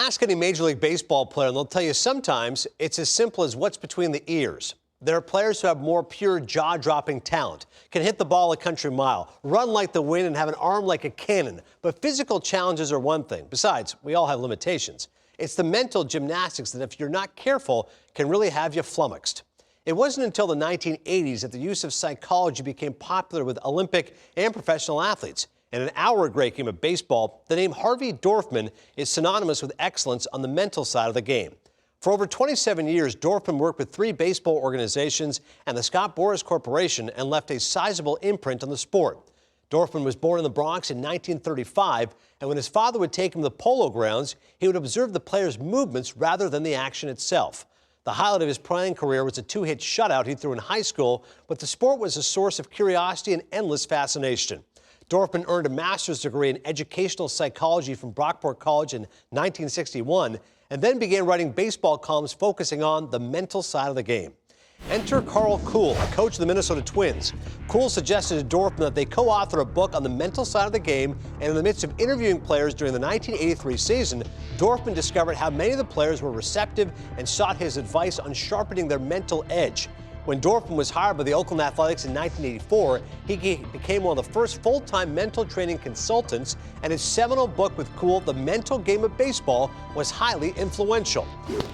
Ask any Major League Baseball player, and they'll tell you sometimes it's as simple as what's between the ears. There are players who have more pure jaw-dropping talent, can hit the ball a country mile, run like the wind, and have an arm like a cannon. But physical challenges are one thing. Besides, we all have limitations. It's the mental gymnastics that, if you're not careful, can really have you flummoxed. It wasn't until the 1980s that the use of psychology became popular with Olympic and professional athletes. In an hour great game of baseball, the name Harvey Dorfman is synonymous with excellence on the mental side of the game. For over 27 years, Dorfman worked with 3 baseball organizations and the Scott Boras Corporation and left a sizable imprint on the sport. Dorfman was born in the Bronx in 1935, and when his father would take him to the polo grounds, he would observe the players' movements rather than the action itself. The highlight of his playing career was a 2-hit shutout he threw in high school, but the sport was a source of curiosity and endless fascination. Dorfman earned a master's degree in educational psychology from Brockport College in 1961 and then began writing baseball columns focusing on the mental side of the game. Enter Carl Kuhl, a coach of the Minnesota Twins. Kuhl suggested to Dorfman that they co-author a book on the mental side of the game, and in the midst of interviewing players during the 1983 season, Dorfman discovered how many of the players were receptive and sought his advice on sharpening their mental edge. When Dorfman was hired by the Oakland Athletics in 1984, he became one of the first full-time mental training consultants, and his seminal book with Kuhl, The Mental Game of Baseball, was highly influential.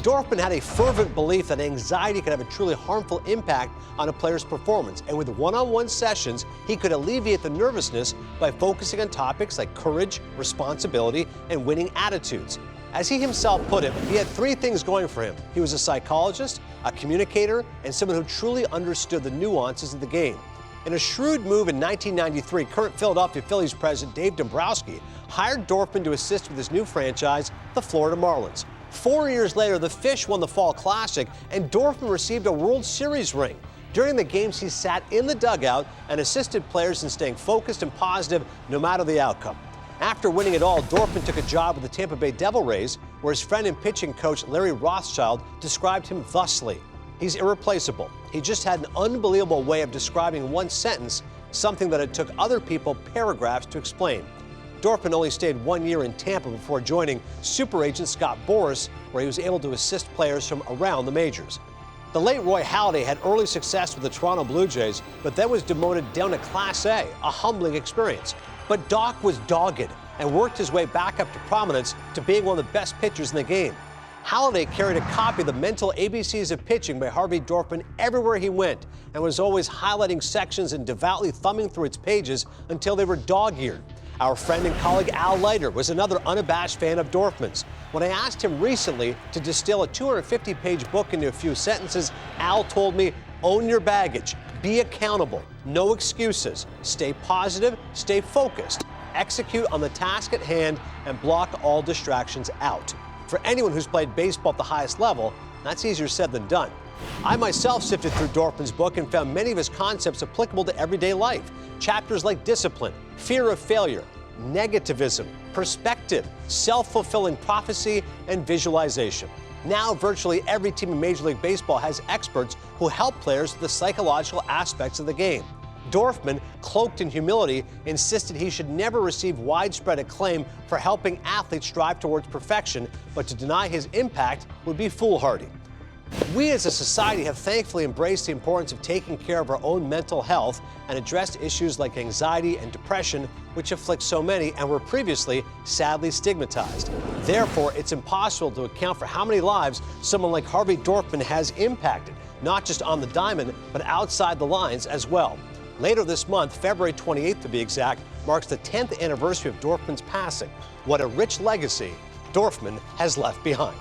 Dorfman had a fervent belief that anxiety could have a truly harmful impact on a player's performance, and with one-on-one sessions, he could alleviate the nervousness by focusing on topics like courage, responsibility, and winning attitudes. As he himself put it, he had 3 things going for him. He was a psychologist, a communicator, and someone who truly understood the nuances of the game. In a shrewd move in 1993, current Philadelphia Phillies president Dave Dombrowski hired Dorfman to assist with his new franchise, the Florida Marlins. 4 years later, the Fish won the Fall Classic, and Dorfman received a World Series ring. During the games, he sat in the dugout and assisted players in staying focused and positive no matter the outcome. After winning it all, Dorfman took a job with the Tampa Bay Devil Rays, where his friend and pitching coach Larry Rothschild described him thusly: "He's irreplaceable. He just had an unbelievable way of describing in one sentence something that it took other people paragraphs to explain." Dorfman only stayed 1 year in Tampa before joining super agent Scott Boras, where he was able to assist players from around the majors. The late Roy Halladay had early success with the Toronto Blue Jays, but then was demoted down to Class A, a humbling experience. But Doc was dogged and worked his way back up to prominence to being one of the best pitchers in the game. Halladay carried a copy of the Mental ABCs of Pitching by Harvey Dorfman everywhere he went and was always highlighting sections and devoutly thumbing through its pages until they were dog-eared. Our friend and colleague Al Leiter was another unabashed fan of Dorfman's. When I asked him recently to distill a 250-page book into a few sentences, Al told me, "Own your baggage, be accountable, no excuses, stay positive, stay focused, execute on the task at hand, and block all distractions out." For anyone who's played baseball at the highest level, that's easier said than done. I myself sifted through Dorfman's book and found many of his concepts applicable to everyday life. Chapters like discipline, fear of failure, negativism, perspective, self-fulfilling prophecy, and visualization. Now, virtually every team in Major League Baseball has experts who help players with the psychological aspects of the game. Dorfman, cloaked in humility, insisted he should never receive widespread acclaim for helping athletes strive towards perfection, but to deny his impact would be foolhardy. We as a society have thankfully embraced the importance of taking care of our own mental health and addressed issues like anxiety and depression, which afflict so many and were previously sadly stigmatized. Therefore, it's impossible to account for how many lives someone like Harvey Dorfman has impacted, not just on the diamond, but outside the lines as well. Later this month, February 28th to be exact, marks the 10th anniversary of Dorfman's passing. What a rich legacy Dorfman has left behind.